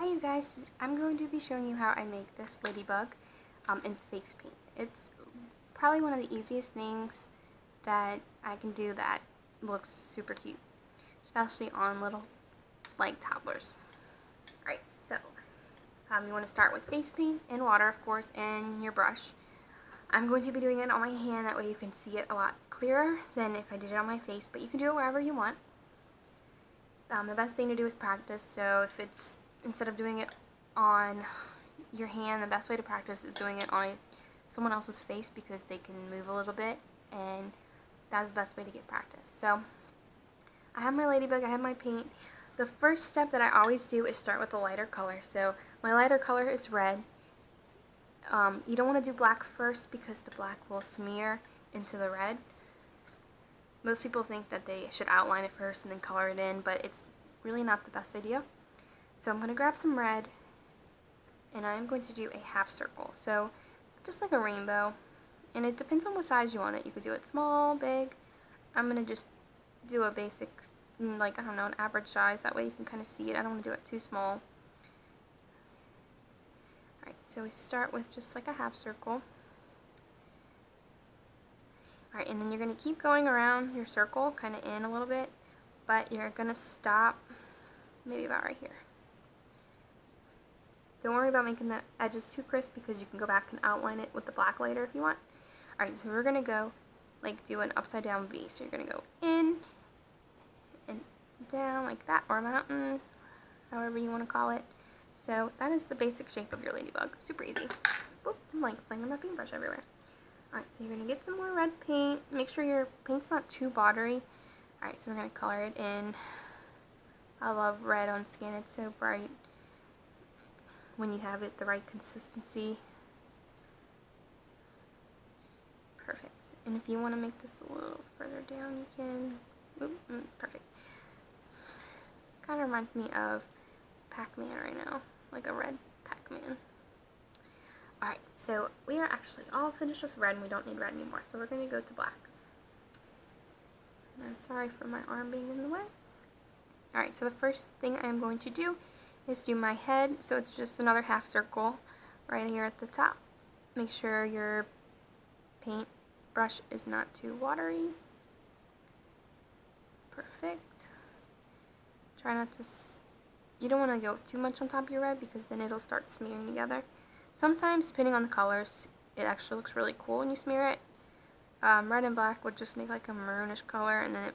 Hi you guys, I'm going to be showing you how I make this ladybug in face paint. It's probably one of the easiest things that I can do that looks super cute, especially on little toddlers. Alright, so you want to start with face paint and water, of course, and your brush. I'm going to be doing it on my hand, that way you can see it a lot clearer than if I did it on my face, but you can do it wherever you want. The best thing to do is practice, so if it's instead of doing it on your hand, the best way to practice is doing it on someone else's face, because they can move a little bit, and that's the best way to get practice. So I have my ladybug, I have my paint. The first step that I always do is start with a lighter color. So my lighter color is red. You don't want to do black first, because the black will smear into the red. Most people think that they should outline it first and then color it in, but it's really not the best idea. So I'm going to grab some red, and I'm going to do a half circle, so just like a rainbow, and it depends on what size you want it. You could do it small, big. I'm going to just do a basic, I don't know, an average size, that way you can kind of see it. I don't want to do it too small. Alright, so we start with just like a half circle. Alright, and then you're going to keep going around your circle, kind of in a little bit, but you're going to stop maybe about right here. Don't worry about making the edges too crisp, because you can go back and outline it with the black later if you want. Alright, so we're going to go do an upside down V. So you're going to go in and down like that, or a mountain, however you want to call it. So that is the basic shape of your ladybug. Super easy. Boop, I'm flinging my paintbrush everywhere. Alright, so you're going to get some more red paint. Make sure your paint's not too watery. Alright, so we're going to color it in. I love red on skin. It's so bright when you have it the right consistency. Perfect. And if you want to make this a little further down, you can. Oop, perfect. Kind of reminds me of Pac-Man right now, like a red Pac-Man. Alright, so we are actually all finished with red, and we don't need red anymore, so we're going to go to black. And I'm sorry for my arm being in the way. Alright, so the first thing I'm going to do is do my head, so it's just another half circle right here at the top. Make sure your paint brush is not too watery. Perfect. Try not to, you don't want to go too much on top of your red, because then it'll start smearing together. Sometimes, depending on the colors, it actually looks really cool when you smear it. Red and black would just make like a maroonish color, and then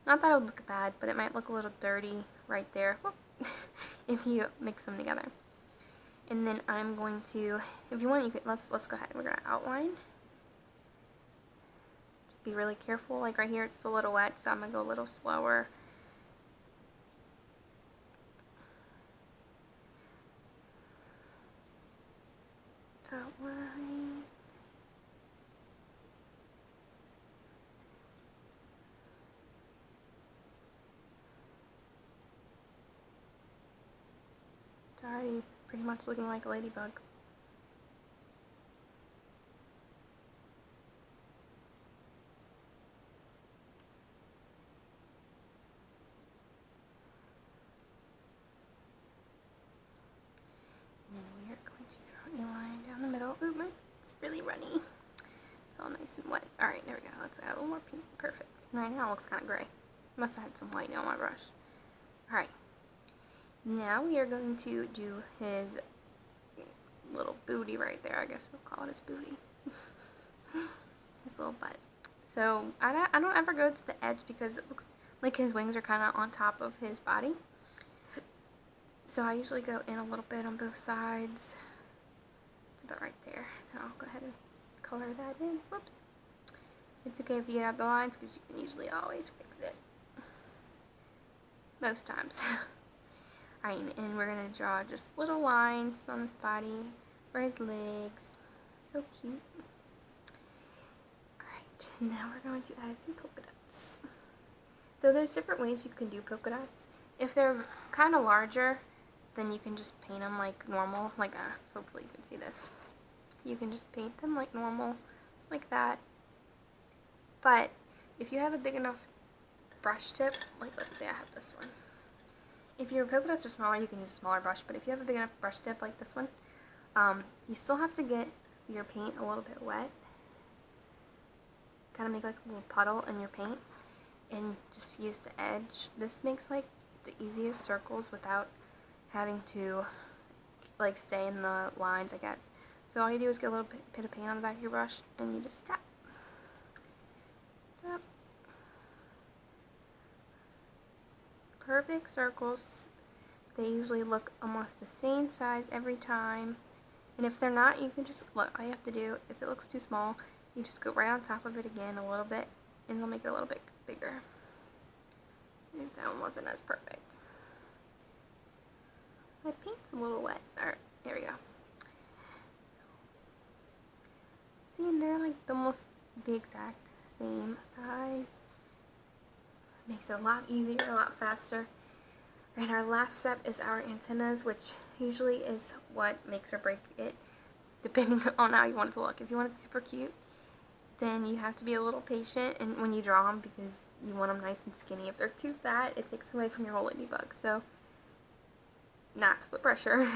not that it would look bad, but it might look a little dirty right there if you mix them together. And then I'm going to, if you want, you could, let's go ahead. We're going to outline. Just be really careful. Like right here, it's still a little wet, so I'm going to go a little slower. Outline. It's already pretty much looking like a ladybug. And then we are going to draw a line down the middle. Ooh, it's really runny. It's all nice and wet. Alright, there we go. Let's add a little more pink. Perfect. Right now it looks kind of gray. Must have had some white on my brush. Alright. Now we are going to do his little booty right there. I guess we'll call it his booty. His little butt. So I don't ever go to the edge, because it looks like his wings are kind of on top of his body. So I usually go in a little bit on both sides. It's about right there. Now I'll go ahead and color that in. Whoops. It's okay if you have the lines, because you can usually always fix it. Most times. Alright, and we're going to draw just little lines on his body for his legs. So cute. Alright, now we're going to add some polka dots. So there's different ways you can do polka dots. If they're kind of larger, then you can just paint them like normal. Hopefully you can see this. You can just paint them like normal, like that. But if you have a big enough brush tip, like let's say I have this one, if your polka dots are smaller, you can use a smaller brush, but if you have a big enough brush tip like this one, you still have to get your paint a little bit wet. Kind of make like a little puddle in your paint, and just use the edge. This makes like the easiest circles without having to like stay in the lines, I guess. So all you do is get a little bit of paint on the back of your brush, and you just tap. Tap. Perfect circles. They usually look almost the same size every time. And if they're not, you can just, look, all you have to do, if it looks too small, you just go right on top of it again a little bit, and it'll make it a little bit bigger. And that one wasn't as perfect. My paint's a little wet. Alright, there we go. See, and they're like almost the exact same size. Makes it a lot easier, a lot faster. And our last step is our antennas, which usually is what makes or break it, depending on how you want it to look. If you want it super cute, then you have to be a little patient and when you draw them, because you want them nice and skinny. If they're too fat, it takes away from your whole ladybug. So, not to put pressure,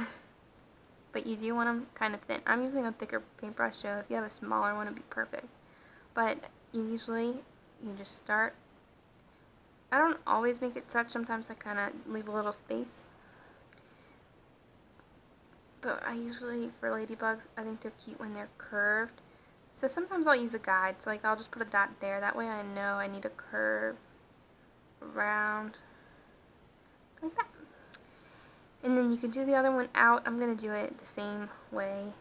but you do want them kind of thin. I'm using a thicker paintbrush, so if you have a smaller one, it'd be perfect. But you just start. I don't always make it touch. Sometimes I kind of leave a little space. But I usually, for ladybugs, I think they're cute when they're curved. So sometimes I'll use a guide. So like I'll just put a dot there. That way I know I need a curve around like that. And then you can do the other one out. I'm going to do it the same way.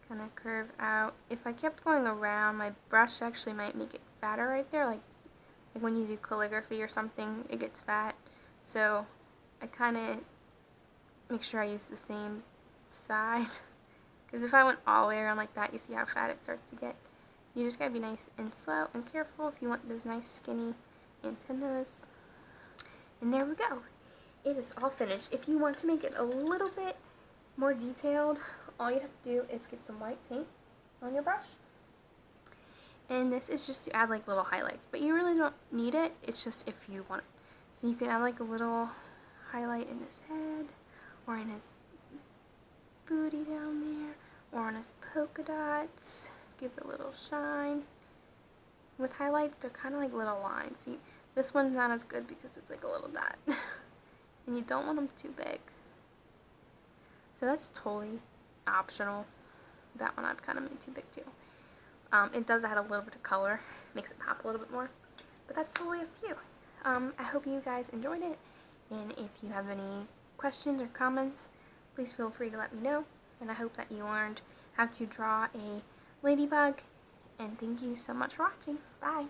Kind of curve out. If I kept going around, my brush actually might make it fatter right there. Like when you do calligraphy or something, it gets fat. So I kind of make sure I use the same side. Because if I went all the way around like that, you see how fat it starts to get. You just gotta be nice and slow and careful if you want those nice skinny antennas. And there we go. It is all finished. If you want to make it a little bit more detailed, all you have to do is get some white paint on your brush. And this is just to add like little highlights, but you really don't need it. It's just if you want it. So you can add like a little highlight in his head, or in his booty down there, or on his polka dots. Give it a little shine. With highlights, they're kind of like little lines. See, this one's not as good because it's like a little dot. And you don't want them too big. So that's totally optional. That one I've kind of made too big too. It does add a little bit of color, makes it pop a little bit more, but that's totally up to you. I hope you guys enjoyed it, and if you have any questions or comments, please feel free to let me know, and I hope that you learned how to draw a ladybug, and thank you so much for watching. Bye!